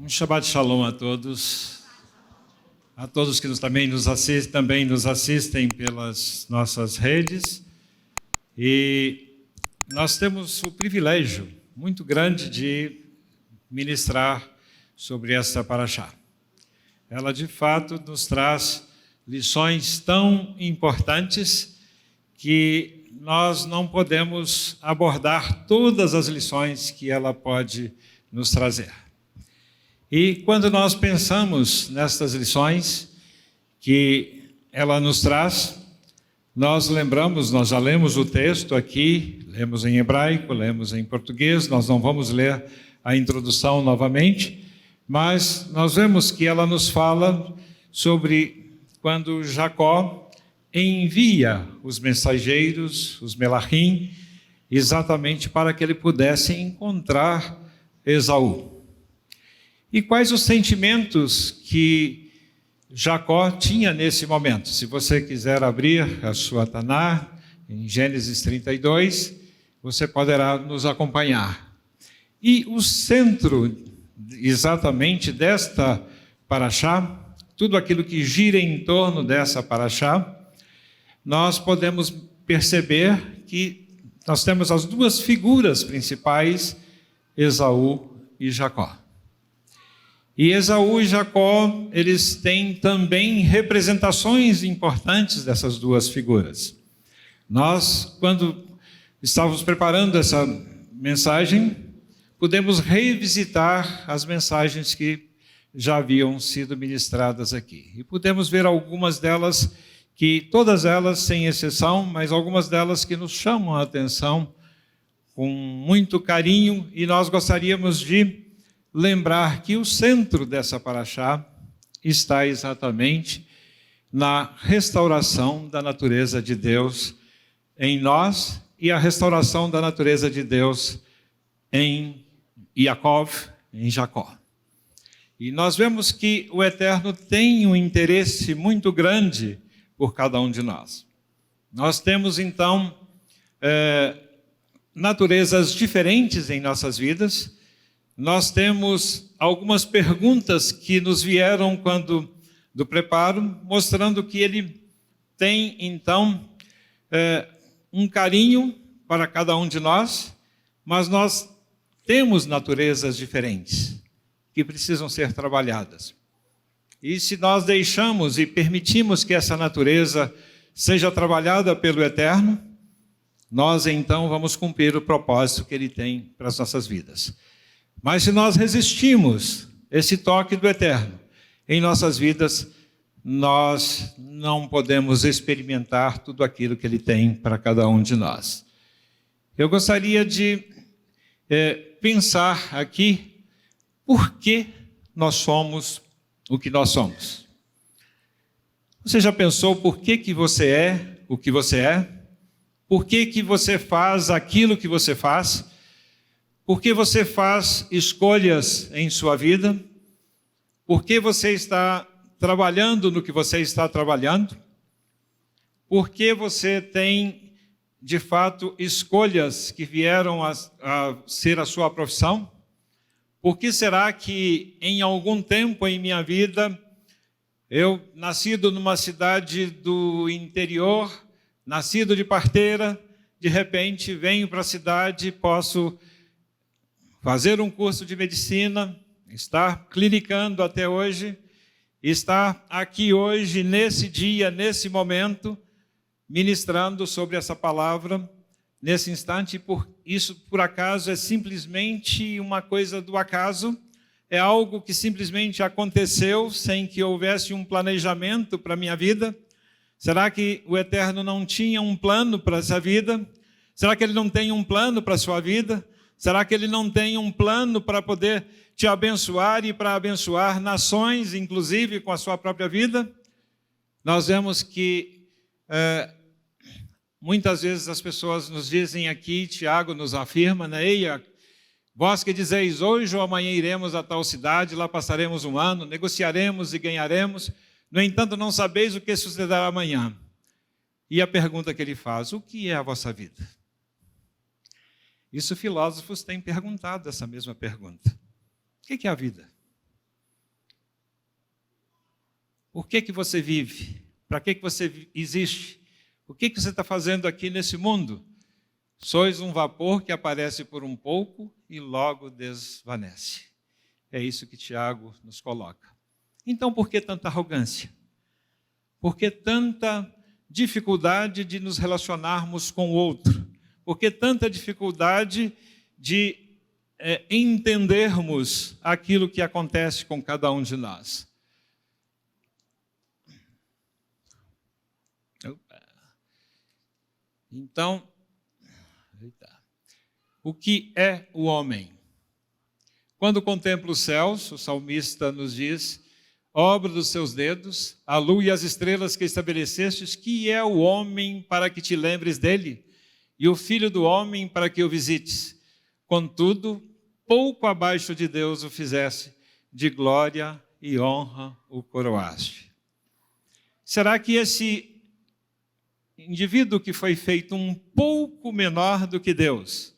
Um Shabbat Shalom a todos que também nos assistem pelas nossas redes. E nós temos o privilégio muito grande de ministrar sobre esta paraxá. Ela, de fato, nos traz lições tão importantes que nós não podemos abordar todas as lições que ela pode nos trazer. E quando nós pensamos nestas lições que ela nos traz, nós já lemos o texto aqui, lemos em hebraico, lemos em português, nós não vamos ler a introdução novamente, mas nós vemos que ela nos fala sobre quando Jacó envia os mensageiros, os melachim, exatamente para que ele pudesse encontrar Esaú. E quais os sentimentos que Jacó tinha nesse momento? Se você quiser abrir a sua Taná, em Gênesis 32, você poderá nos acompanhar. E o centro, exatamente, desta paraxá, tudo aquilo que gira em torno dessa paraxá, nós podemos perceber que nós temos as duas figuras principais, Esaú e Jacó. E Esaú e Jacó, eles têm também representações importantes dessas duas figuras. Nós, quando estávamos preparando essa mensagem, pudemos revisitar as mensagens que já haviam sido ministradas aqui. E pudemos ver algumas delas, todas elas sem exceção, mas algumas delas que nos chamam a atenção com muito carinho, e nós gostaríamos de lembrar que o centro dessa paraxá está exatamente na restauração da natureza de Deus em nós e a restauração da natureza de Deus em Yaakov, em Jacó. E nós vemos que o Eterno tem um interesse muito grande por cada um de nós. Nós temos, então, naturezas diferentes em nossas vidas. Nós temos algumas perguntas que nos vieram do preparo, mostrando que ele tem, então, um carinho para cada um de nós, mas nós temos naturezas diferentes que precisam ser trabalhadas. E se nós deixamos e permitimos que essa natureza seja trabalhada pelo Eterno, nós então vamos cumprir o propósito que ele tem para as nossas vidas. Mas se nós resistimos esse toque do Eterno em nossas vidas, nós não podemos experimentar tudo aquilo que ele tem para cada um de nós. Eu gostaria de pensar aqui por que nós somos o que nós somos. Você já pensou por que você é o que você é? Por que você faz aquilo que você faz? Por que você faz escolhas em sua vida? Por que você está trabalhando no que você está trabalhando? Por que você tem, de fato, escolhas que vieram a ser a sua profissão? Por que será que em algum tempo em minha vida, eu, nascido numa cidade do interior, nascido de parteira, de repente venho para a cidade e posso fazer um curso de medicina, estar clinicando até hoje, estar aqui hoje, nesse dia, nesse momento, ministrando sobre essa palavra, nesse instante. Isso, por acaso, é simplesmente uma coisa do acaso, é algo que simplesmente aconteceu sem que houvesse um planejamento para a minha vida? Será que o Eterno não tinha um plano para essa vida? Será que Ele não tem um plano para a sua vida? Será que Ele não tem um plano para poder te abençoar e para abençoar nações, inclusive com a sua própria vida? Nós vemos que muitas vezes as pessoas nos dizem aqui, Tiago nos afirma, né? Eia, vós que dizeis, hoje ou amanhã iremos a tal cidade, lá passaremos um ano, negociaremos e ganharemos, no entanto não sabeis o que sucederá amanhã. E a pergunta que ele faz, o que é a vossa vida? Isso filósofos têm perguntado essa mesma pergunta. O que é a vida? Por que você vive? Para que você existe? O que você está fazendo aqui nesse mundo? Sois um vapor que aparece por um pouco e logo desvanece. É isso que Tiago nos coloca. Então, por que tanta arrogância? Por que tanta dificuldade de nos relacionarmos com o outro? Por que tanta dificuldade de entendermos aquilo que acontece com cada um de nós? Então, o que é o homem? Quando contempla os céus, o salmista nos diz: obra dos seus dedos, a lua e as estrelas que estabelecestes, que é o homem para que te lembres dele, e o filho do homem para que o visites. Contudo, pouco abaixo de Deus o fizesse, de glória e honra o coroaste. Será que esse indivíduo que foi feito um pouco menor do que Deus,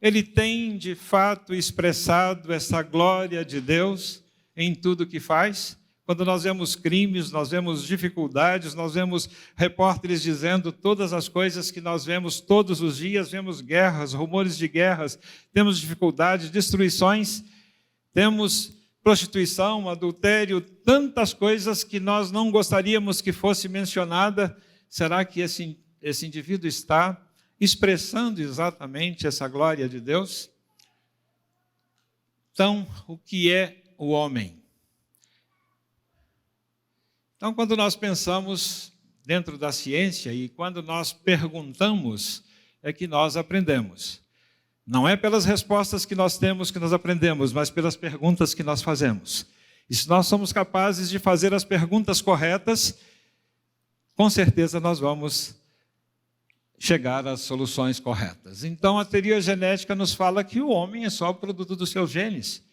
ele tem de fato expressado essa glória de Deus em tudo que faz? Quando nós vemos crimes, nós vemos dificuldades, nós vemos repórteres dizendo todas as coisas que nós vemos todos os dias, vemos guerras, rumores de guerras, temos dificuldades, destruições, temos prostituição, adultério, tantas coisas que nós não gostaríamos que fosse mencionada. Será que esse indivíduo está expressando exatamente essa glória de Deus? Então, o que é o homem? Então, quando nós pensamos dentro da ciência e quando nós perguntamos, é que nós aprendemos. Não é pelas respostas que nós temos que nós aprendemos, mas pelas perguntas que nós fazemos. E se nós somos capazes de fazer as perguntas corretas, com certeza nós vamos chegar às soluções corretas. Então, a teoria genética nos fala que o homem é só o produto dos seus genes.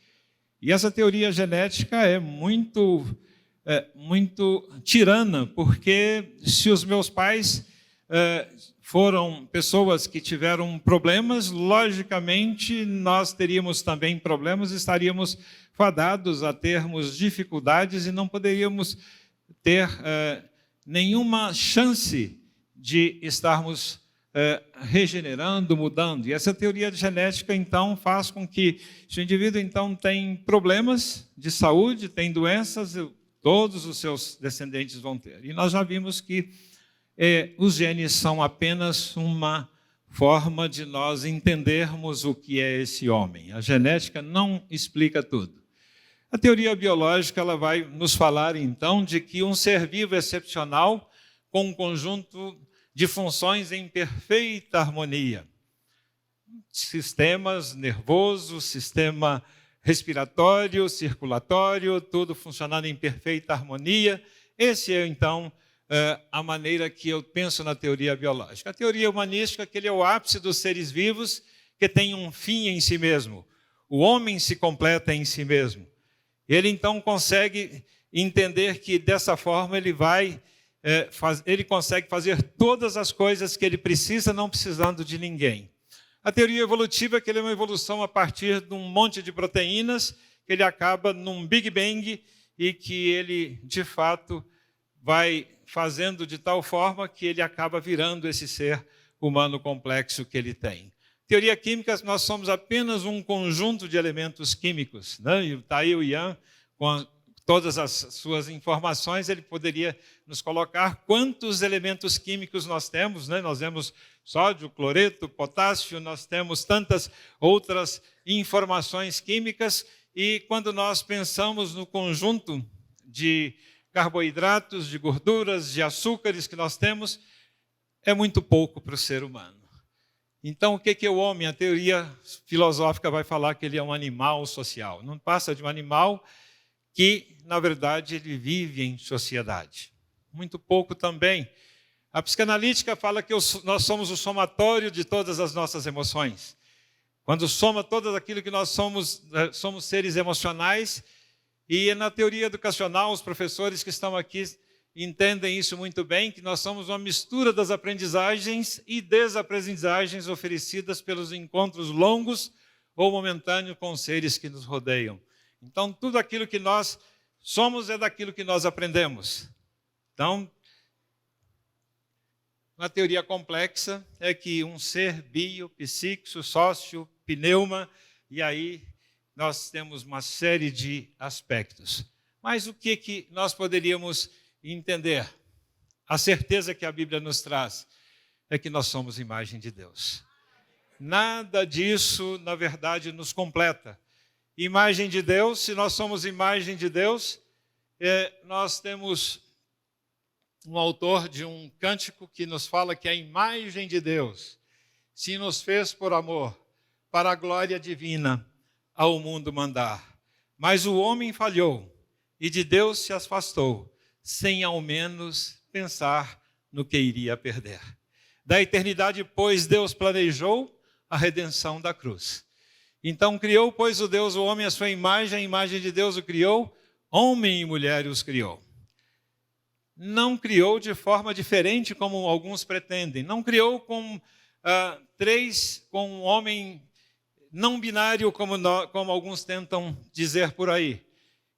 E essa teoria genética é muito tirana, porque se os meus pais foram pessoas que tiveram problemas, logicamente nós teríamos também problemas, estaríamos fadados a termos dificuldades e não poderíamos ter nenhuma chance de estarmos regenerando, mudando. E essa teoria genética, então, faz com que, se o indivíduo, então, tem problemas de saúde, tem doenças, todos os seus descendentes vão ter. E nós já vimos que os genes são apenas uma forma de nós entendermos o que é esse homem. A genética não explica tudo. A teoria biológica ela vai nos falar, então, de que um ser vivo excepcional, com um conjunto de funções em perfeita harmonia. Sistemas nervoso, sistema respiratório, circulatório, tudo funcionando em perfeita harmonia. Esse é, então, a maneira que eu penso na teoria biológica. A teoria humanística, que ele é o ápice dos seres vivos, que tem um fim em si mesmo. O homem se completa em si mesmo. Ele, então, consegue entender que, dessa forma, ele consegue fazer todas as coisas que ele precisa, não precisando de ninguém. A teoria evolutiva é que ele é uma evolução a partir de um monte de proteínas, que ele acaba num Big Bang e que ele, de fato, vai fazendo de tal forma que ele acaba virando esse ser humano complexo que ele tem. Teoria química, nós somos apenas um conjunto de elementos químicos, né? E está aí o Ian, com todas as suas informações, ele poderia nos colocar quantos elementos químicos nós temos, né? Nós temos sódio, cloreto, potássio, nós temos tantas outras informações químicas, e quando nós pensamos no conjunto de carboidratos, de gorduras, de açúcares que nós temos, é muito pouco para o ser humano. Então, o que é o homem? A teoria filosófica vai falar que ele é um animal social. Não passa de um animal que, na verdade, ele vive em sociedade. Muito pouco também. A psicanalítica fala que nós somos o somatório de todas as nossas emoções. Quando soma todo aquilo que nós somos seres emocionais. E na teoria educacional, os professores que estão aqui entendem isso muito bem, que nós somos uma mistura das aprendizagens e desaprendizagens oferecidas pelos encontros longos ou momentâneos com os seres que nos rodeiam. Então, tudo aquilo que nós Somos é daquilo que nós aprendemos. Então, uma teoria complexa é que um ser bio, psíquico, sócio, pneuma, e aí nós temos uma série de aspectos. Mas o que nós poderíamos entender? A certeza que a Bíblia nos traz é que nós somos imagem de Deus. Nada disso, na verdade, nos completa. Imagem de Deus, se nós somos imagem de Deus, nós temos um autor de um cântico que nos fala que a imagem de Deus se nos fez por amor, para a glória divina ao mundo mandar. Mas o homem falhou e de Deus se afastou, sem ao menos pensar no que iria perder. Da eternidade, pois, Deus planejou a redenção da cruz. Então criou, pois, o Deus, o homem, a sua imagem, a imagem de Deus o criou, homem e mulher os criou. Não criou de forma diferente, como alguns pretendem. Não criou com um homem não binário, como alguns tentam dizer por aí.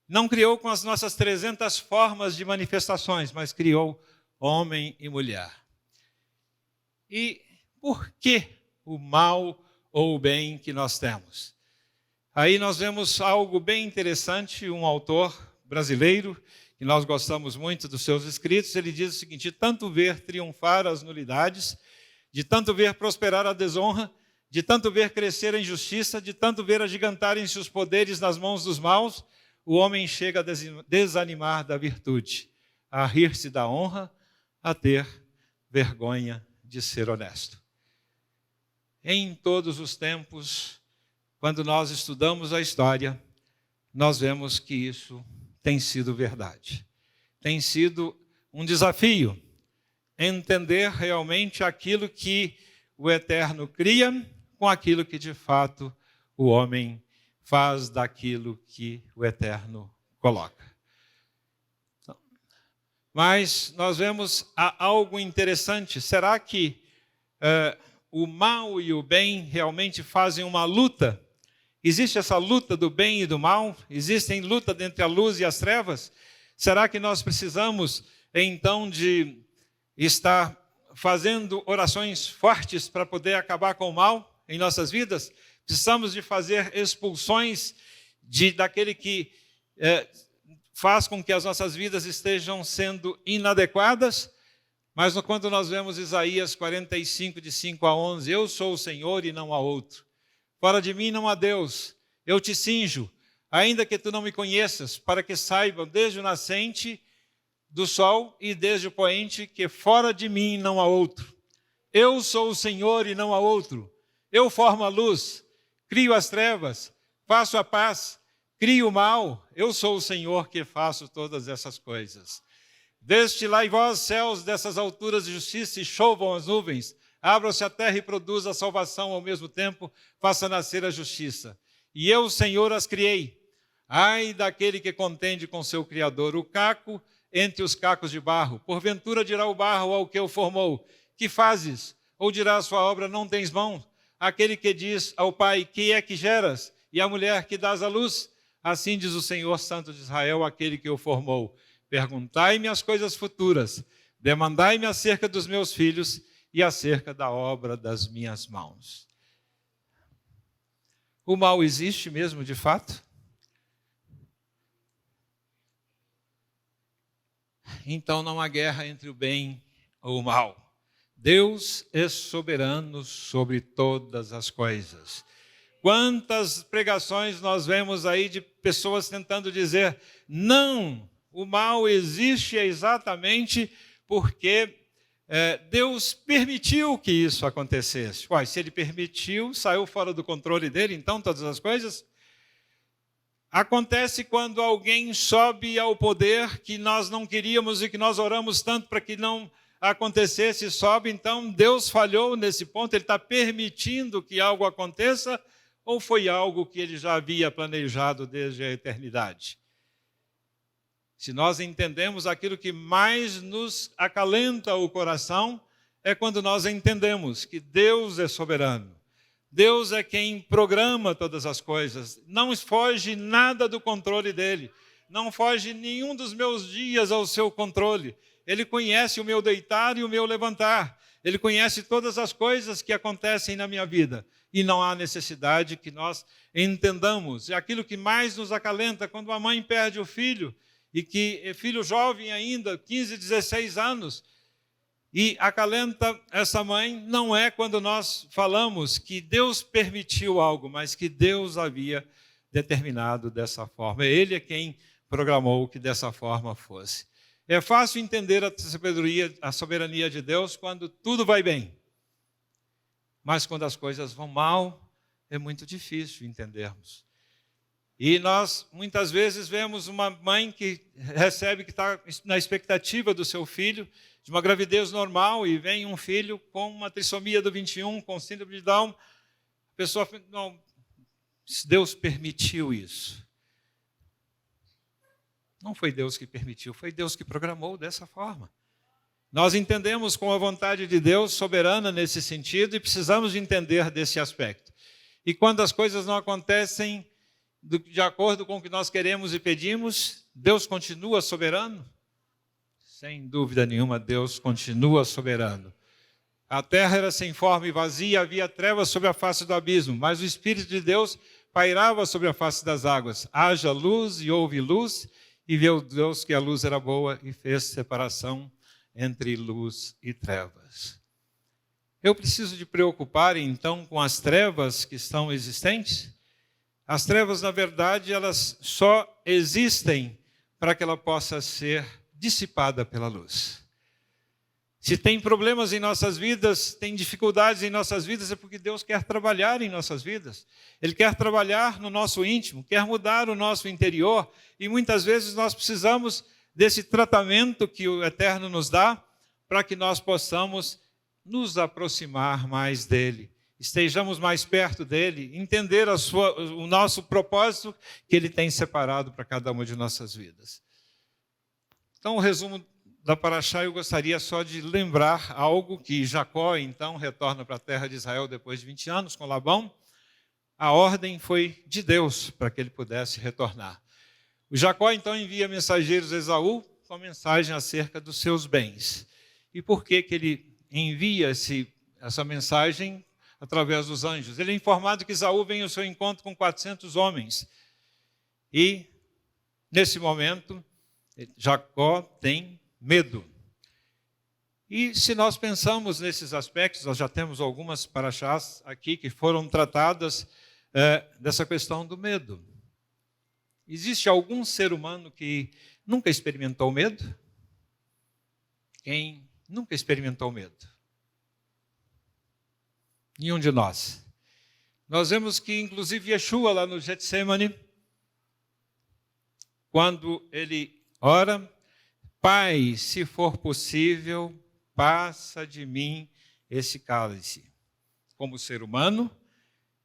Não criou com as nossas 300 formas de manifestações, mas criou homem e mulher. E por que o mal ou o bem que nós temos? Aí nós vemos algo bem interessante, um autor brasileiro, que nós gostamos muito dos seus escritos, ele diz o seguinte: de tanto ver triunfar as nulidades, de tanto ver prosperar a desonra, de tanto ver crescer a injustiça, de tanto ver agigantarem-se os poderes nas mãos dos maus, o homem chega a desanimar da virtude, a rir-se da honra, a ter vergonha de ser honesto. Em todos os tempos, quando nós estudamos a história, nós vemos que isso tem sido verdade. Tem sido um desafio entender realmente aquilo que o Eterno cria com aquilo que de fato o homem faz daquilo que o Eterno coloca. Mas nós vemos algo interessante. Será que o mal e o bem realmente fazem uma luta? Existe essa luta do bem e do mal? Existe luta entre a luz e as trevas? Será que nós precisamos, então, de estar fazendo orações fortes para poder acabar com o mal em nossas vidas? Precisamos de fazer expulsões daquele que faz com que as nossas vidas estejam sendo inadequadas? Mas quando nós vemos Isaías 45, de 5 a 11, eu sou o Senhor e não há outro. Fora de mim não há Deus, eu te cinjo, ainda que tu não me conheças, para que saibam desde o nascente do sol e desde o poente, que fora de mim não há outro. Eu sou o Senhor e não há outro. Eu formo a luz, crio as trevas, faço a paz, crio o mal. Eu sou o Senhor que faço todas essas coisas. Destilai vós, céus, dessas alturas de justiça, e chovam as nuvens. Abra-se a terra e produza a salvação ao mesmo tempo, faça nascer a justiça. E eu, Senhor, as criei. Ai daquele que contende com seu Criador, o caco entre os cacos de barro. Porventura dirá o barro ao que o formou: que fazes? Ou dirá a sua obra: não tens mão? Aquele que diz ao pai: que é que geras? E à mulher: que dás à luz? Assim diz o Senhor Santo de Israel, aquele que o formou: perguntai-me as coisas futuras, demandai-me acerca dos meus filhos e acerca da obra das minhas mãos. O mal existe mesmo de fato? Então não há guerra entre o bem ou o mal. Deus é soberano sobre todas as coisas. Quantas pregações nós vemos aí de pessoas tentando dizer: não, o mal existe exatamente porque Deus permitiu que isso acontecesse. Uai, se ele permitiu, saiu fora do controle dele, então, todas as coisas? Acontece quando alguém sobe ao poder que nós não queríamos e que nós oramos tanto para que não acontecesse, sobe, então Deus falhou nesse ponto, ele está permitindo que algo aconteça, ou foi algo que ele já havia planejado desde a eternidade? Se nós entendemos aquilo que mais nos acalenta o coração, é quando nós entendemos que Deus é soberano. Deus é quem programa todas as coisas. Não foge nada do controle dele. não foge nenhum dos meus dias ao seu controle. Ele conhece o meu deitar e o meu levantar. Ele conhece todas as coisas que acontecem na minha vida. E não há necessidade que nós entendamos. É aquilo que mais nos acalenta quando a mãe perde o filho, e que é filho jovem ainda, 15, 16 anos, e acalenta essa mãe, não é quando nós falamos que Deus permitiu algo, mas que Deus havia determinado dessa forma. Ele é quem programou que dessa forma fosse. É fácil entender a soberania de Deus quando tudo vai bem. Mas quando as coisas vão mal, é muito difícil entendermos. E nós, muitas vezes, vemos uma mãe que recebe, que está na expectativa do seu filho, de uma gravidez normal, e vem um filho com uma trissomia do 21, com síndrome de Down. A pessoa, não, Deus permitiu isso. Não foi Deus que permitiu, foi Deus que programou dessa forma. Nós entendemos com a vontade de Deus soberana nesse sentido e precisamos de entender desse aspecto. E quando as coisas não acontecem de acordo com o que nós queremos e pedimos, Deus continua soberano? Sem dúvida nenhuma, Deus continua soberano. A terra era sem forma e vazia, havia trevas sobre a face do abismo, mas o Espírito de Deus pairava sobre a face das águas. Haja luz e houve luz, e viu Deus que a luz era boa e fez separação entre luz e trevas. Eu preciso de preocupar, então, com as trevas que estão existentes? As trevas, na verdade, elas só existem para que ela possa ser dissipada pela luz. Se tem problemas em nossas vidas, tem dificuldades em nossas vidas, é porque Deus quer trabalhar em nossas vidas. Ele quer trabalhar no nosso íntimo, quer mudar o nosso interior, e muitas vezes nós precisamos desse tratamento que o Eterno nos dá, para que nós possamos nos aproximar mais dele, estejamos mais perto dele, entender o nosso propósito que ele tem separado para cada uma de nossas vidas. Então, o resumo da Paraxá, eu gostaria só de lembrar algo que Jacó, então, retorna para a terra de Israel depois de 20 anos com Labão. A ordem foi de Deus para que ele pudesse retornar. O Jacó, então, envia mensageiros a Esaú com mensagem acerca dos seus bens. E por que ele envia essa mensagem através dos anjos? Ele é informado que Esaú vem ao seu encontro com 400 homens. E, nesse momento, Jacó tem medo. E se nós pensamos nesses aspectos, nós já temos algumas paraxás aqui que foram tratadas dessa questão do medo. Existe algum ser humano que nunca experimentou medo? Quem nunca experimentou medo? Nenhum de nós. Nós vemos que, inclusive, Yeshua, lá no Getsemane, quando ele ora, Pai, se for possível, passa de mim esse cálice. Como ser humano,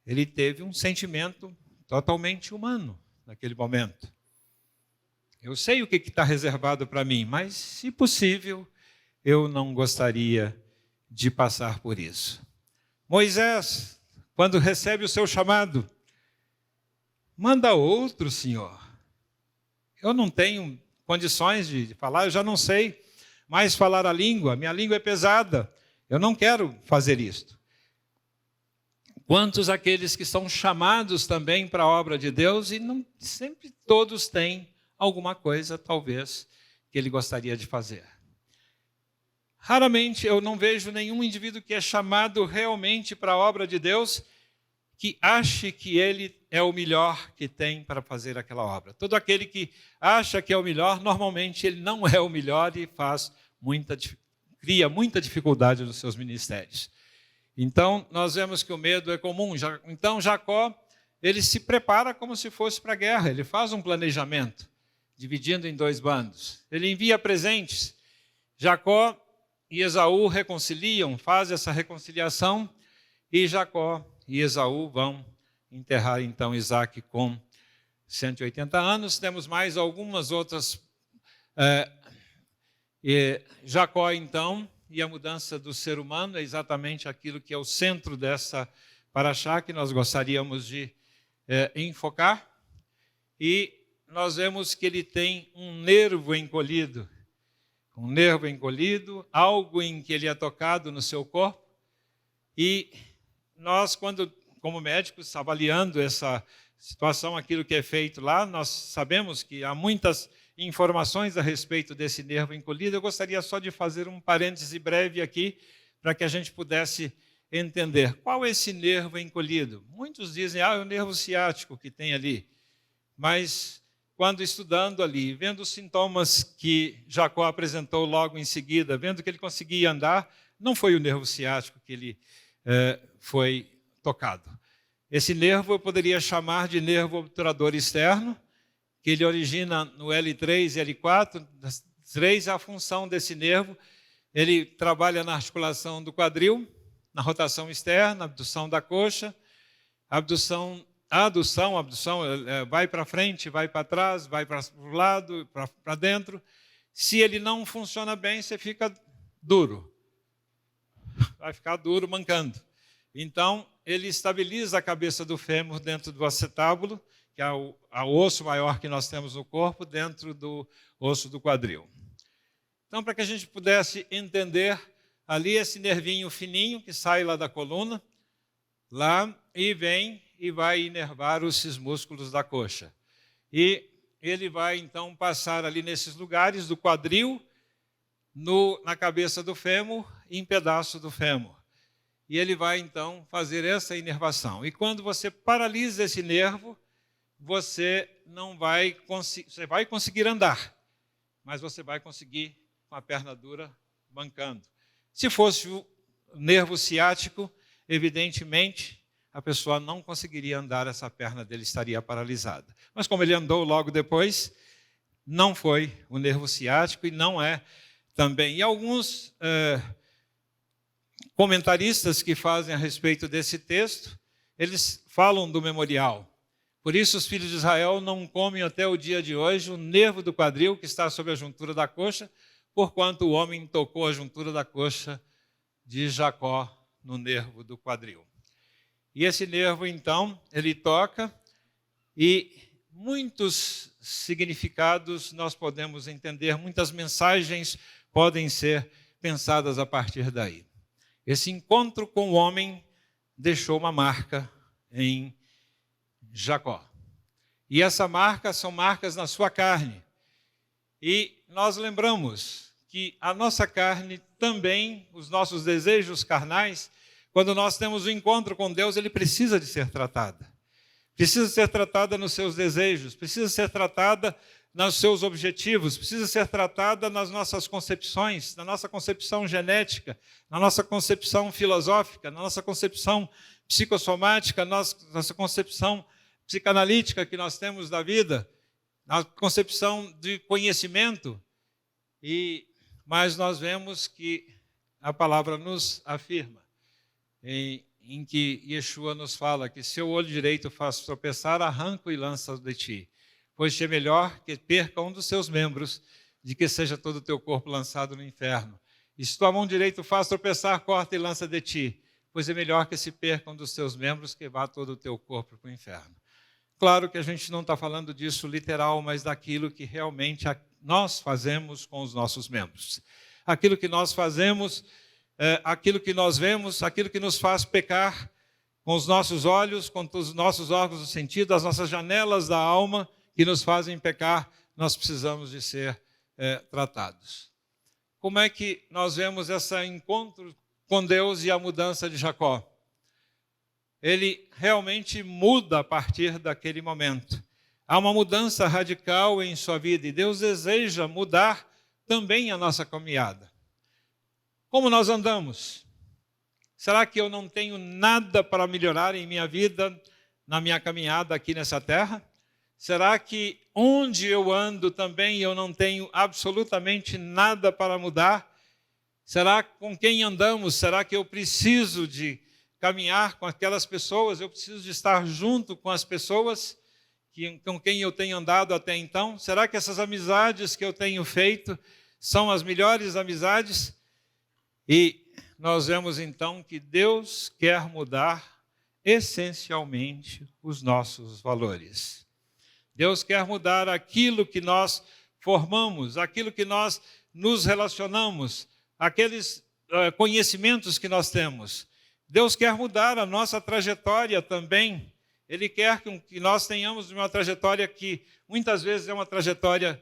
ele teve um sentimento totalmente humano naquele momento. Eu sei o que está reservado para mim, mas, se possível, eu não gostaria de passar por isso. Moisés, quando recebe o seu chamado, manda outro, Senhor. Eu não tenho condições de falar, eu já não sei mais falar a língua, minha língua é pesada, eu não quero fazer isto. Quantos aqueles que são chamados também para a obra de Deus, e não sempre todos têm alguma coisa, talvez, que ele gostaria de fazer. Raramente eu não vejo nenhum indivíduo que é chamado realmente para a obra de Deus que ache que ele é o melhor que tem para fazer aquela obra. Todo aquele que acha que é o melhor, normalmente ele não é o melhor e cria muita dificuldade nos seus ministérios. Então, nós vemos que o medo é comum. Então, Jacó, ele se prepara como se fosse para a guerra. Ele faz um planejamento, dividindo em 2 bandos. Ele envia presentes. Jacó e Esaú reconciliam, fazem essa reconciliação, e Jacó e Esaú vão enterrar, então, Isaque com 180 anos. Temos mais algumas outras. Jacó, então, e a mudança do ser humano é exatamente aquilo que é o centro dessa paraxá que nós gostaríamos de enfocar. E nós vemos que ele tem um nervo encolhido, algo em que ele é tocado no seu corpo. E nós, quando, como médicos, avaliando essa situação, aquilo que é feito lá, nós sabemos que há muitas informações a respeito desse nervo encolhido. Eu gostaria só de fazer um parêntese breve aqui, para que a gente pudesse entender. Qual é esse nervo encolhido? Muitos dizem, é o nervo ciático que tem ali. Mas, quando estudando ali, vendo os sintomas que Jacó apresentou logo em seguida, vendo que ele conseguia andar, não foi o nervo ciático que ele foi tocado. Esse nervo eu poderia chamar de nervo obturador externo, que ele origina no L3 e L4. Das 3, a função desse nervo, ele trabalha na articulação do quadril, na rotação externa, abdução da coxa, abdução, vai para frente, vai para trás, vai para o lado, para dentro. Se ele não funciona bem, você fica duro. Vai ficar duro, mancando. Então, ele estabiliza a cabeça do fêmur dentro do acetábulo, que é o osso maior que nós temos no corpo, dentro do osso do quadril. Então, para que a gente pudesse entender, ali esse nervinho fininho que sai lá da coluna, lá, e vem e vai inervar esses músculos da coxa. E ele vai, então, passar ali nesses lugares do quadril, na cabeça do fêmur e em pedaço do fêmur. E ele vai, então, fazer essa inervação. E quando você paralisa esse nervo, você vai conseguir andar, mas você vai conseguir com a perna dura, mancando. Se fosse o nervo ciático, evidentemente, a pessoa não conseguiria andar, essa perna dele estaria paralisada. Mas como ele andou logo depois, não foi o nervo ciático e não é também. E alguns comentaristas que fazem a respeito desse texto, eles falam do memorial. Por isso os filhos de Israel não comem até o dia de hoje o nervo do quadril que está sobre a juntura da coxa, porquanto o homem tocou a juntura da coxa de Jacó no nervo do quadril. E esse nervo, então, ele toca, e muitos significados nós podemos entender, muitas mensagens podem ser pensadas a partir daí. Esse encontro com o homem deixou uma marca em Jacó. E essa marca são marcas na sua carne. E nós lembramos que a nossa carne também, os nossos desejos carnais, quando nós temos um encontro com Deus, ele precisa de ser tratada. Precisa ser tratada nos seus desejos, precisa ser tratada nos seus objetivos, precisa ser tratada nas nossas concepções, na nossa concepção genética, na nossa concepção filosófica, na nossa concepção psicossomática, na nossa concepção psicanalítica que nós temos da vida, na concepção de conhecimento. Mas nós vemos que a palavra nos afirma, em que Yeshua nos fala que seu olho direito faz tropeçar, arranca e lança de ti. Pois é melhor que perca um dos seus membros, de que seja todo o teu corpo lançado no inferno. E se tua mão direita faz tropeçar, corta e lança de ti. Pois é melhor que se perca um dos teus membros, que vá todo o teu corpo para o inferno. Claro que a gente não está falando disso literal, mas daquilo que realmente nós fazemos com os nossos membros. Aquilo que nós fazemos, aquilo que nós vemos, aquilo que nos faz pecar com os nossos olhos, com os nossos órgãos do sentido, as nossas janelas da alma, que nos fazem pecar, nós precisamos de ser tratados. Como é que nós vemos esse encontro com Deus e a mudança de Jacó? Ele realmente muda a partir daquele momento. Há uma mudança radical em sua vida e Deus deseja mudar também a nossa caminhada. Como nós andamos? Será que eu não tenho nada para melhorar em minha vida, na minha caminhada aqui nessa terra? Será que onde eu ando também eu não tenho absolutamente nada para mudar? Será com quem andamos? Será que eu preciso de caminhar com aquelas pessoas? Eu preciso de estar junto com as pessoas com quem eu tenho andado até então? Será que essas amizades que eu tenho feito são as melhores amizades? E nós vemos então que Deus quer mudar essencialmente os nossos valores. Deus quer mudar aquilo que nós formamos, aquilo que nós nos relacionamos, aqueles conhecimentos que nós temos. Deus quer mudar a nossa trajetória também. Ele quer que nós tenhamos uma trajetória que muitas vezes é uma trajetória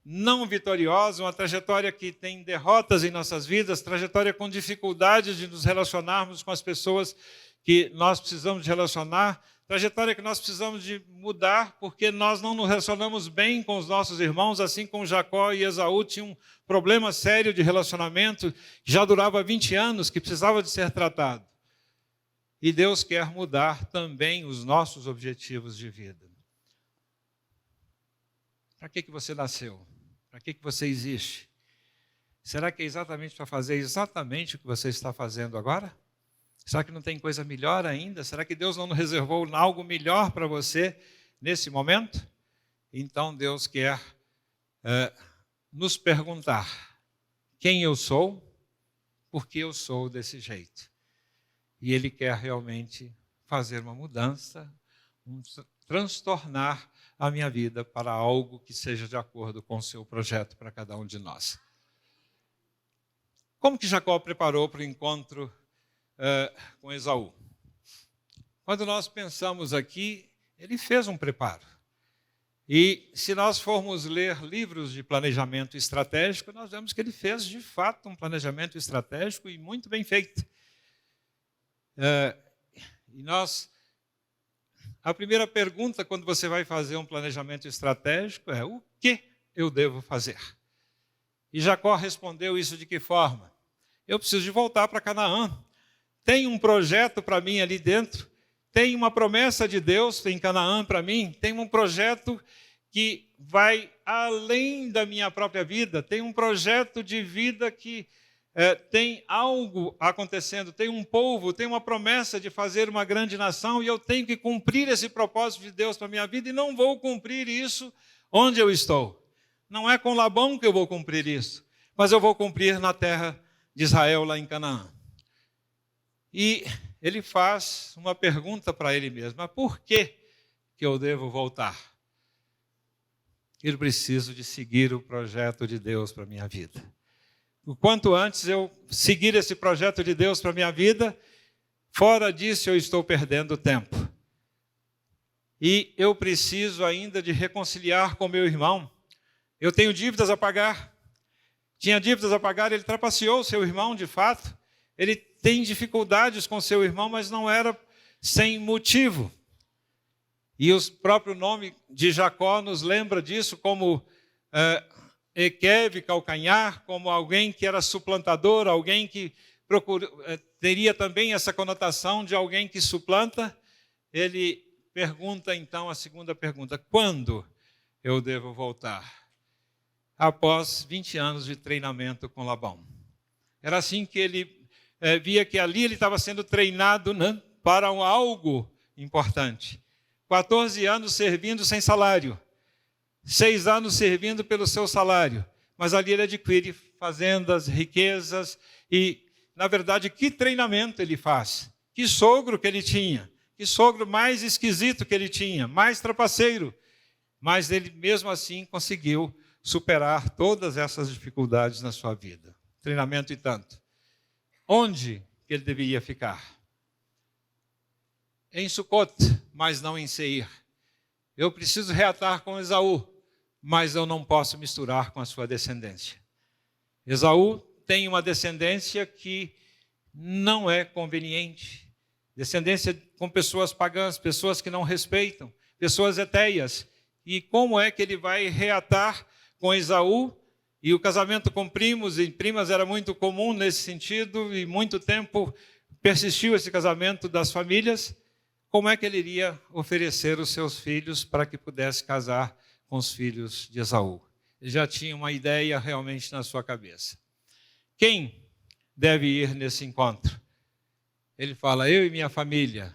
não vitoriosa, uma trajetória que tem derrotas em nossas vidas, trajetória com dificuldade de nos relacionarmos com as pessoas que nós precisamos de relacionar, trajetória que nós precisamos de mudar, porque nós não nos relacionamos bem com os nossos irmãos, assim como Jacó e Esaú tinham um problema sério de relacionamento, que já durava 20 anos, que precisava de ser tratado. E Deus quer mudar também os nossos objetivos de vida. Para que você nasceu? Para que você existe? Será que é exatamente para fazer exatamente o que você está fazendo agora? Será que não tem coisa melhor ainda? Será que Deus não reservou algo melhor para você nesse momento? Então Deus quer nos perguntar quem eu sou, por que eu sou desse jeito. E Ele quer realmente fazer uma mudança, transtornar a minha vida para algo que seja de acordo com o seu projeto para cada um de nós. Como que Jacó preparou para o encontro com Esaú? Quando nós pensamos aqui, ele fez um preparo. E se nós formos ler livros de planejamento estratégico, nós vemos que ele fez de fato um planejamento estratégico e muito bem feito. A primeira pergunta quando você vai fazer um planejamento estratégico é: o que eu devo fazer? E Jacó respondeu isso de que forma? Eu preciso de voltar para Canaã. Tem um projeto para mim ali dentro, tem uma promessa de Deus em Canaã para mim, tem um projeto que vai além da minha própria vida, tem um projeto de vida que tem algo acontecendo, tem um povo, tem uma promessa de fazer uma grande nação e eu tenho que cumprir esse propósito de Deus para a minha vida e não vou cumprir isso onde eu estou. Não é com Labão que eu vou cumprir isso, mas eu vou cumprir na terra de Israel, lá em Canaã. E ele faz uma pergunta para ele mesmo: mas por que eu devo voltar? Eu preciso de seguir o projeto de Deus para a minha vida. O quanto antes eu seguir esse projeto de Deus para a minha vida, fora disso eu estou perdendo tempo. E eu preciso ainda de reconciliar com meu irmão. Eu tenho dívidas a pagar. Tinha dívidas a pagar, ele trapaceou seu irmão de fato. Ele tem dificuldades com seu irmão, mas não era sem motivo. E o próprio nome de Jacó nos lembra disso como Equeve, calcanhar, como alguém que era suplantador, alguém que teria também essa conotação de alguém que suplanta. Ele pergunta então a segunda pergunta: quando eu devo voltar? Após 20 anos de treinamento com Labão. Era assim que ele via que ali ele estava sendo treinado, né, para algo importante. 14 anos servindo sem salário. 6 anos servindo pelo seu salário. Mas ali ele adquire fazendas, riquezas e, na verdade, que treinamento ele faz. Que sogro que ele tinha. Que sogro mais esquisito que ele tinha, mais trapaceiro. Mas ele, mesmo assim, conseguiu superar todas essas dificuldades na sua vida. Treinamento e tanto. Onde que ele deveria ficar? Em Sucot, mas não em Seir. Eu preciso reatar com Esaú, mas eu não posso misturar com a sua descendência. Esaú tem uma descendência que não é conveniente. Descendência com pessoas pagãs, pessoas que não respeitam, pessoas etéias. E como é que ele vai reatar com Esaú? E o casamento com primos e primas era muito comum nesse sentido, e muito tempo persistiu esse casamento das famílias. Como é que ele iria oferecer os seus filhos para que pudesse casar com os filhos de Esaú? Ele já tinha uma ideia realmente na sua cabeça. Quem deve ir nesse encontro? Ele fala: eu e minha família.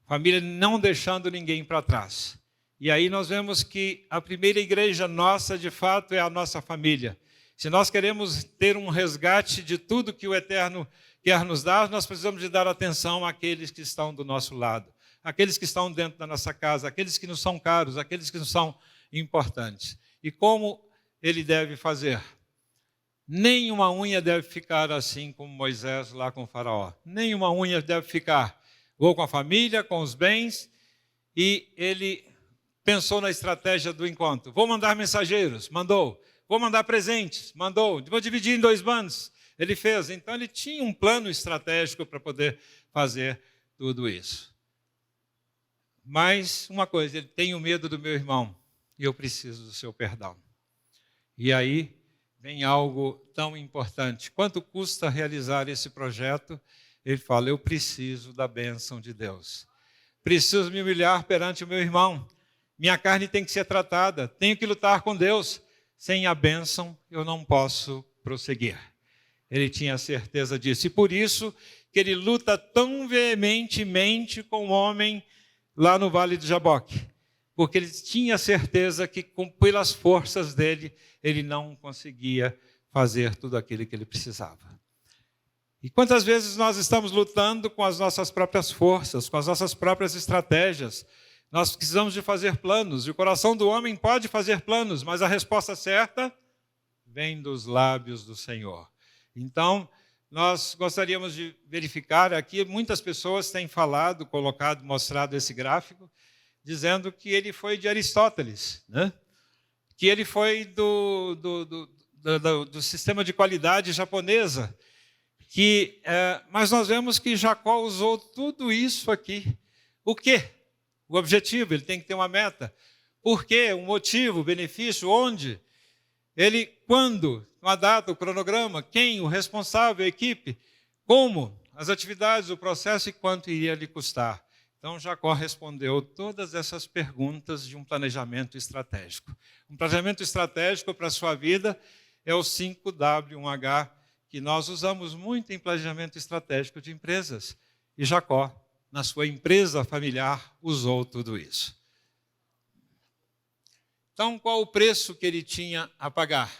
Família não deixando ninguém para trás. E aí nós vemos que a primeira igreja nossa, de fato, é a nossa família. Se nós queremos ter um resgate de tudo que o Eterno quer nos dar, nós precisamos de dar atenção àqueles que estão do nosso lado. aqueles que estão dentro da nossa casa, aqueles que nos são caros, aqueles que nos são importantes. E como ele deve fazer? Nenhuma unha deve ficar assim como Moisés lá com o faraó. Nenhuma unha deve ficar ou com a família, com os bens. E ele pensou na estratégia do encontro. Vou mandar mensageiros, mandou. Vou mandar presentes, mandou. Vou dividir em 2 bandos. Ele fez. Então ele tinha um plano estratégico para poder fazer tudo isso. Mas uma coisa, ele tem o medo do meu irmão e eu preciso do seu perdão. E aí vem algo tão importante. Quanto custa realizar esse projeto? Ele fala, eu preciso da bênção de Deus. Preciso me humilhar perante o meu irmão. Minha carne tem que ser tratada. Tenho que lutar com Deus. Sem a bênção, eu não posso prosseguir. Ele tinha certeza disso. E por isso que ele luta tão veementemente com o homem lá no Vale de Jaboque. Porque ele tinha certeza que, pelas forças dele, ele não conseguia fazer tudo aquilo que ele precisava. E quantas vezes nós estamos lutando com as nossas próprias forças, com as nossas próprias estratégias? Nós precisamos de fazer planos, e o coração do homem pode fazer planos, mas a resposta certa vem dos lábios do Senhor. Então, nós gostaríamos de verificar aqui, muitas pessoas têm falado, colocado, mostrado esse gráfico, dizendo que ele foi de Aristóteles, né? Que ele foi do sistema de qualidade japonesa, mas nós vemos que Jacó usou tudo isso aqui. O quê? O objetivo, ele tem que ter uma meta. Por quê? Um motivo, benefício, onde? Ele, quando? Uma data, o cronograma, quem? O responsável, a equipe? Como? As atividades, o processo e quanto iria lhe custar. Então, Jacó respondeu todas essas perguntas de um planejamento estratégico. Um planejamento estratégico para a sua vida é o 5W1H, que nós usamos muito em planejamento estratégico de empresas. E Jacó, na sua empresa familiar, usou tudo isso. Então, qual o preço que ele tinha a pagar?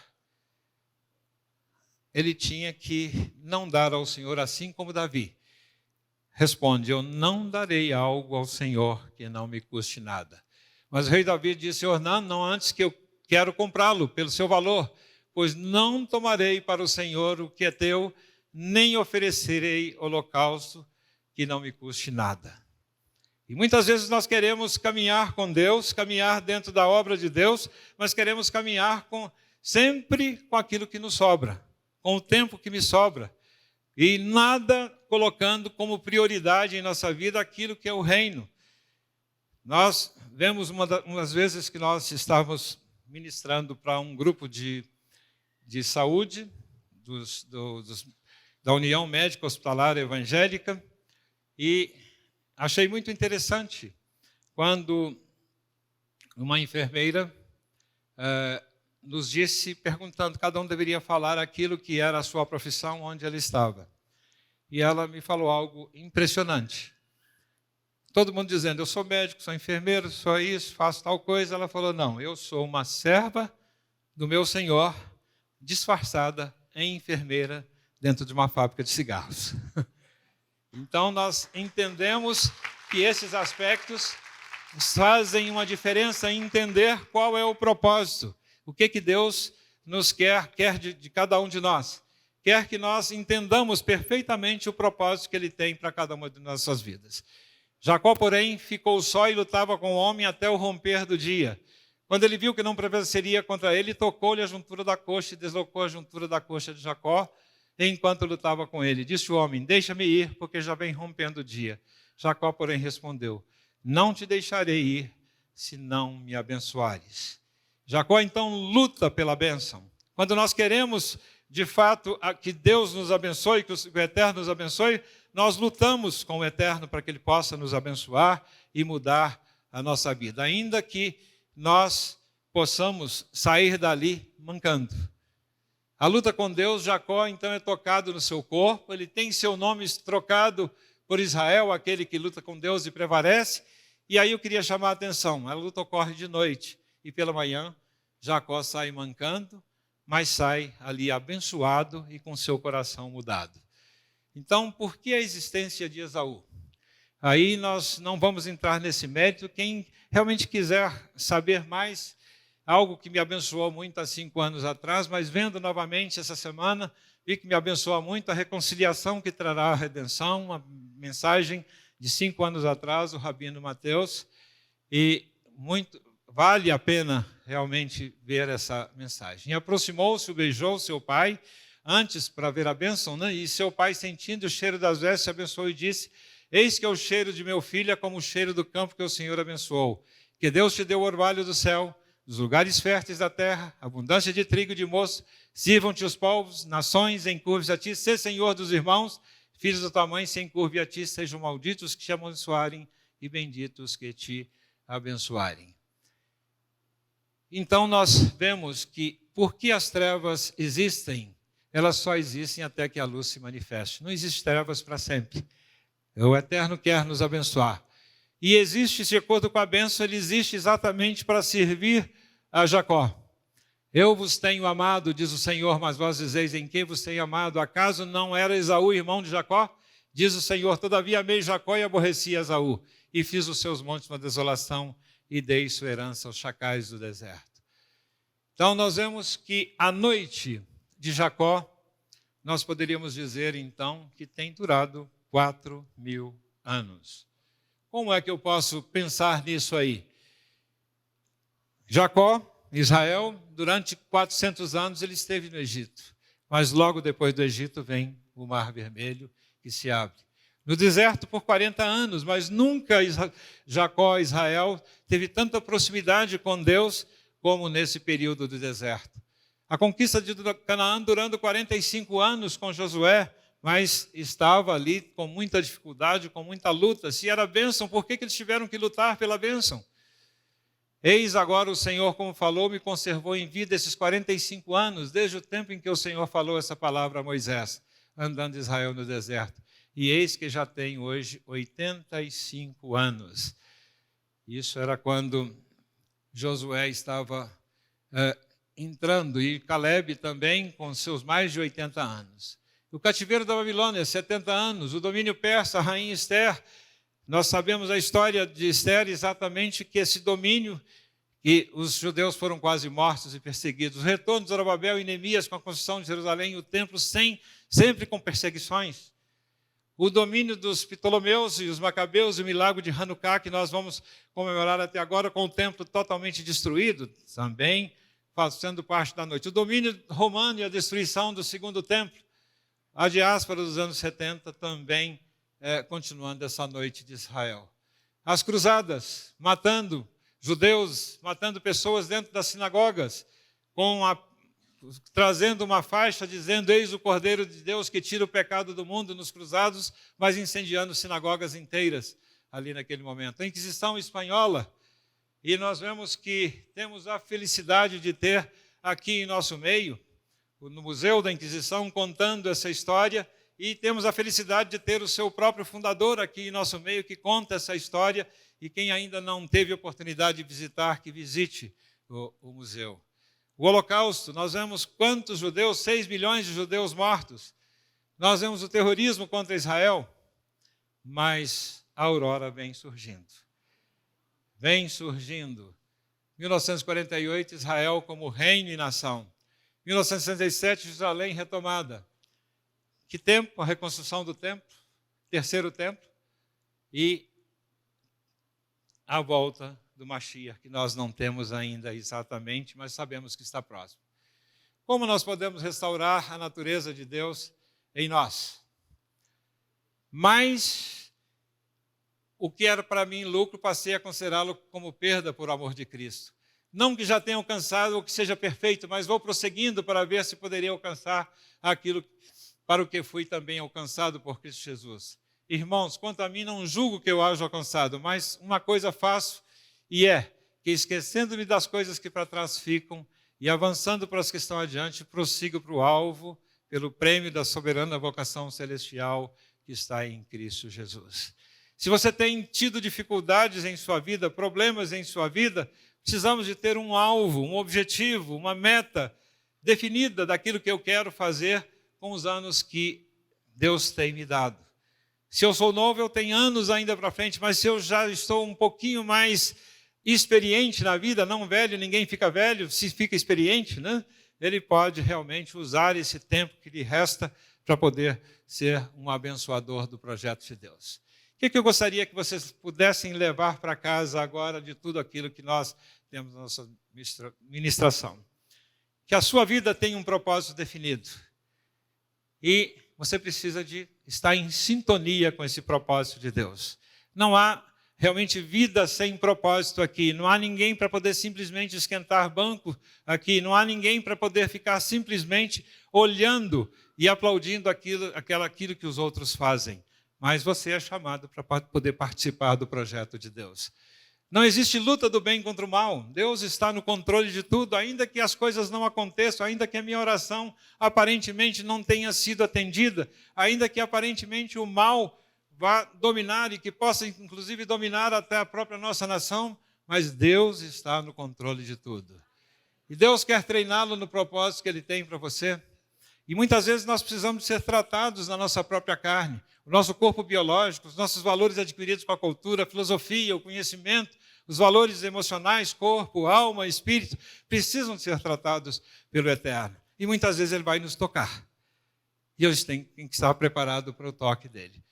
Ele tinha que não dar ao Senhor assim como Davi. Responde, eu não darei algo ao Senhor que não me custe nada. Mas o rei Davi disse, Senhor, não antes que eu quero comprá-lo pelo seu valor, pois não tomarei para o Senhor o que é teu, nem oferecerei holocausto que não me custe nada. E muitas vezes nós queremos caminhar com Deus, caminhar dentro da obra de Deus, mas queremos caminhar sempre com aquilo que nos sobra, com o tempo que me sobra. E nada colocando como prioridade em nossa vida aquilo que é o reino. Nós vemos umas vezes que nós estávamos ministrando para um grupo de saúde da União Médica Hospitalar Evangélica e achei muito interessante quando uma enfermeira nos disse, perguntando, cada um deveria falar aquilo que era a sua profissão, onde ela estava. E ela me falou algo impressionante. Todo mundo dizendo, eu sou médico, sou enfermeiro, sou isso, faço tal coisa. Ela falou, não, eu sou uma serva do meu Senhor, disfarçada em enfermeira dentro de uma fábrica de cigarros. Então, nós entendemos que esses aspectos fazem uma diferença em entender qual é o propósito. O que Deus nos quer de cada um de nós. Quer que nós entendamos perfeitamente o propósito que Ele tem para cada uma de nossas vidas. Jacó, porém, ficou só e lutava com o homem até o romper do dia. Quando ele viu que não prevaleceria contra ele, tocou-lhe a juntura da coxa e deslocou a juntura da coxa de Jacó, enquanto lutava com ele. Disse o homem, deixa-me ir, porque já vem rompendo o dia. Jacó, porém, respondeu, não te deixarei ir, se não me abençoares. Jacó, então, luta pela bênção. Quando nós queremos, de fato, que Deus nos abençoe, que o Eterno nos abençoe, nós lutamos com o Eterno para que Ele possa nos abençoar e mudar a nossa vida. Ainda que nós possamos sair dali mancando. A luta com Deus, Jacó, então, é tocado no seu corpo, ele tem seu nome trocado por Israel, aquele que luta com Deus e prevalece. E aí eu queria chamar a atenção, a luta ocorre de noite e pela manhã, Jacó sai mancando, mas sai ali abençoado e com seu coração mudado. Então, por que a existência de Esaú? Aí nós não vamos entrar nesse mérito. Quem realmente quiser saber mais, algo que me abençoou muito há 5 anos atrás, mas vendo novamente essa semana, vi que me abençoa muito a reconciliação que trará a redenção, uma mensagem de 5 anos atrás, do Rabino Mateus, e muito vale a pena realmente ver essa mensagem. E aproximou-se, beijou seu pai, antes para ver a bênção, né? E seu pai, sentindo o cheiro das vestes, abençoou e disse: eis que é o cheiro de meu filho, é como o cheiro do campo que o Senhor abençoou. Que Deus te deu o orvalho do céu, dos lugares férteis da terra, abundância de trigo e de moço, sirvam-te os povos, nações, encurve-se a ti, sê Senhor dos irmãos, filhos da tua mãe, se encurve a ti, sejam malditos que te abençoarem e benditos que te abençoarem. Então nós vemos que, porque as trevas existem, elas só existem até que a luz se manifeste. Não existe trevas para sempre. O Eterno quer nos abençoar. E existe, de acordo com a bênção, ele existe exatamente para servir a Jacó. Eu vos tenho amado, diz o Senhor, mas vós dizeis: em quem vos tenho amado? Acaso não era Esaú irmão de Jacó? Diz o Senhor: todavia amei Jacó e aborreci Esaú, e fiz os seus montes uma desolação, e dei sua herança aos chacais do deserto. Então nós vemos que a noite de Jacó, nós poderíamos dizer então que tem durado 4.000 anos. Como é que eu posso pensar nisso aí? Jacó, Israel, durante 400 anos ele esteve no Egito, mas logo depois do Egito vem o Mar Vermelho que se abre. No deserto por 40 anos, mas nunca Jacó, Israel, teve tanta proximidade com Deus como nesse período do deserto. A conquista de Canaã durando 45 anos com Josué, mas estava ali com muita dificuldade, com muita luta. Se era bênção, por que eles tiveram que lutar pela bênção? Eis agora o Senhor, como falou, me conservou em vida esses 45 anos, desde o tempo em que o Senhor falou essa palavra a Moisés, andando Israel no deserto. E eis que já tem hoje 85 anos. Isso era quando Josué estava entrando, e Caleb também com seus mais de 80 anos. O cativeiro da Babilônia, 70 anos, o domínio persa, a rainha Ester. Nós sabemos a história de Ester, exatamente que esse domínio, que os judeus foram quase mortos e perseguidos. O retorno de Zorobabel e Neemias com a construção de Jerusalém e o templo, sempre com perseguições. O domínio dos Ptolomeus e os Macabeus, o milagre de Hanukkah, que nós vamos comemorar até agora, com o templo totalmente destruído, também fazendo parte da noite. O domínio romano e a destruição do segundo templo. A diáspora dos anos 70 também continuando essa noite de Israel. As cruzadas, matando judeus, matando pessoas dentro das sinagogas, trazendo uma faixa dizendo: eis o Cordeiro de Deus que tira o pecado do mundo, nos cruzados, mas incendiando sinagogas inteiras ali naquele momento. A Inquisição espanhola, e nós vemos que temos a felicidade de ter aqui em nosso meio, no Museu da Inquisição, contando essa história, e temos a felicidade de ter o seu próprio fundador aqui em nosso meio, que conta essa história, e quem ainda não teve oportunidade de visitar, que visite o museu. O Holocausto, nós vemos quantos judeus, 6 milhões de judeus mortos. Nós vemos o terrorismo contra Israel, mas a aurora vem surgindo. Vem surgindo. 1948, Israel como reino e nação. 1967, Jerusalém retomada. Que tempo? A reconstrução do templo, terceiro templo, e a volta do Mashiach, que nós não temos ainda exatamente, mas sabemos que está próximo. Como nós podemos restaurar a natureza de Deus em nós? Mas o que era para mim lucro, passei a considerá-lo como perda por amor de Cristo. Não que já tenha alcançado ou que seja perfeito, mas vou prosseguindo para ver se poderia alcançar aquilo para o que fui também alcançado por Cristo Jesus. Irmãos, quanto a mim, não julgo que eu haja alcançado, mas uma coisa faço, e é que, esquecendo-me das coisas que para trás ficam e avançando para as que estão adiante, prossigo para o alvo, pelo prêmio da soberana vocação celestial que está em Cristo Jesus. Se você tem tido dificuldades em sua vida, problemas em sua vida, precisamos de ter um alvo, um objetivo, uma meta definida daquilo que eu quero fazer com os anos que Deus tem me dado. Se eu sou novo, eu tenho anos ainda para frente, mas se eu já estou um pouquinho mais experiente na vida, não velho, ninguém fica velho, se fica experiente, né? Ele pode realmente usar esse tempo que lhe resta para poder ser um abençoador do projeto de Deus. O que eu gostaria que vocês pudessem levar para casa agora de tudo aquilo que nós temos na nossa ministração? Que a sua vida tem um propósito definido. E você precisa de estar em sintonia com esse propósito de Deus. Não há realmente vida sem propósito aqui. Não há ninguém para poder simplesmente esquentar banco aqui. Não há ninguém para poder ficar simplesmente olhando e aplaudindo aquilo que os outros fazem. Mas você é chamado para poder participar do projeto de Deus. Não existe luta do bem contra o mal. Deus está no controle de tudo, ainda que as coisas não aconteçam, ainda que a minha oração aparentemente não tenha sido atendida, ainda que aparentemente o mal vá dominar e que possa inclusive dominar até a própria nossa nação, mas Deus está no controle de tudo. E Deus quer treiná-lo no propósito que Ele tem para você. E muitas vezes nós precisamos ser tratados na nossa própria carne. O nosso corpo biológico, os nossos valores adquiridos com a cultura, a filosofia, o conhecimento, os valores emocionais, corpo, alma, espírito, precisam ser tratados pelo Eterno. E muitas vezes Ele vai nos tocar. E eu tenho que estar preparado para o toque dEle.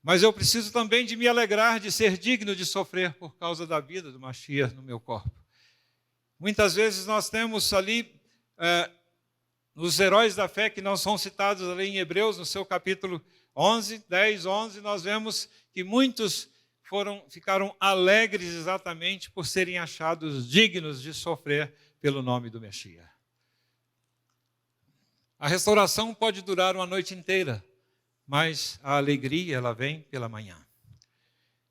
Mas eu preciso também de me alegrar, de ser digno de sofrer por causa da vida do Mashiach no meu corpo. Muitas vezes nós temos ali os heróis da fé que não são citados ali em Hebreus, no seu capítulo 10, 11, nós vemos que muitos ficaram alegres exatamente por serem achados dignos de sofrer pelo nome do Messias. A restauração pode durar uma noite inteira, mas a alegria ela vem pela manhã.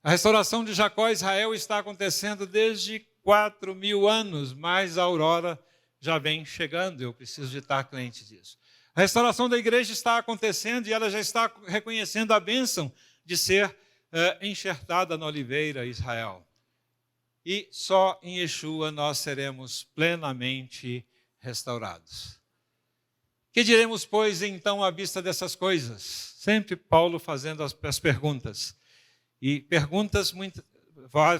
A restauração de Jacó e Israel está acontecendo desde 4.000 anos, mas a aurora já vem chegando, eu preciso de estar crente disso. A restauração da igreja está acontecendo e ela já está reconhecendo a bênção de ser enxertada na oliveira Israel. E só em Yeshua nós seremos plenamente restaurados. Que diremos, pois, então, à vista dessas coisas? Sempre Paulo fazendo as perguntas. E perguntas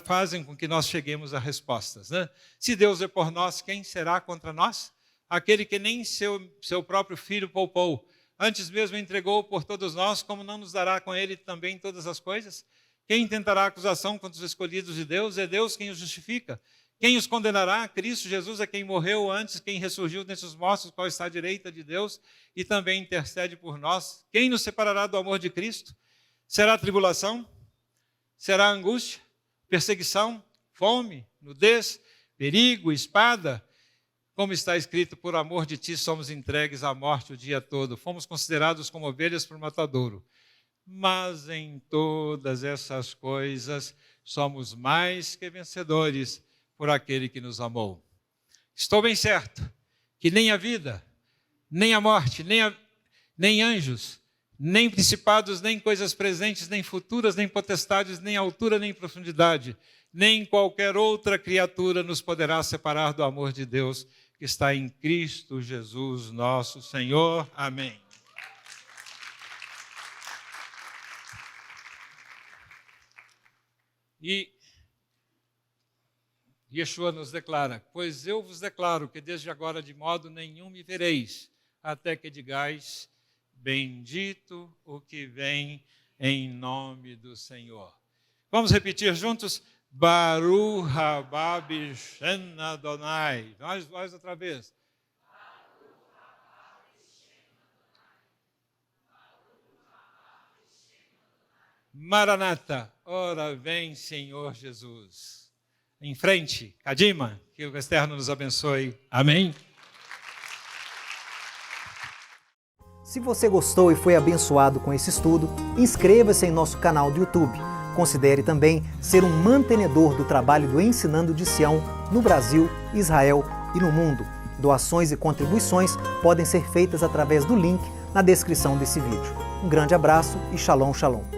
fazem com que nós cheguemos a respostas, né? Se Deus é por nós, quem será contra nós? Aquele que nem seu próprio filho poupou, antes mesmo entregou por todos nós, como não nos dará com ele também todas as coisas? Quem tentará acusação contra os escolhidos de Deus? É Deus quem os justifica. Quem os condenará? Cristo Jesus é quem morreu antes, quem ressurgiu dentre os mortos, qual está à direita de Deus e também intercede por nós. Quem nos separará do amor de Cristo? Será tribulação? Será angústia? Perseguição? Fome? Nudez? Perigo? Espada? Como está escrito, por amor de ti somos entregues à morte o dia todo. Fomos considerados como ovelhas para o matadouro. Mas em todas essas coisas somos mais que vencedores por aquele que nos amou. Estou bem certo que nem a vida, nem a morte, nem anjos, nem principados, nem coisas presentes, nem futuras, nem potestades, nem altura, nem profundidade, nem qualquer outra criatura nos poderá separar do amor de Deus que está em Cristo Jesus, nosso Senhor. Amém. E Yeshua nos declara, pois eu vos declaro que desde agora de modo nenhum me vereis, até que digais, bendito o que vem em nome do Senhor. Vamos repetir juntos? Baruch haba b'shem Adonai. Nós outra vez. Maranata, ora vem Senhor Jesus. Em frente, Kadima, que o Eterno nos abençoe. Amém. Se você gostou e foi abençoado com esse estudo, inscreva-se em nosso canal do YouTube. Considere também ser um mantenedor do trabalho do Ensinando de Sião no Brasil, Israel e no mundo. Doações e contribuições podem ser feitas através do link na descrição desse vídeo. Um grande abraço e Shalom, Shalom.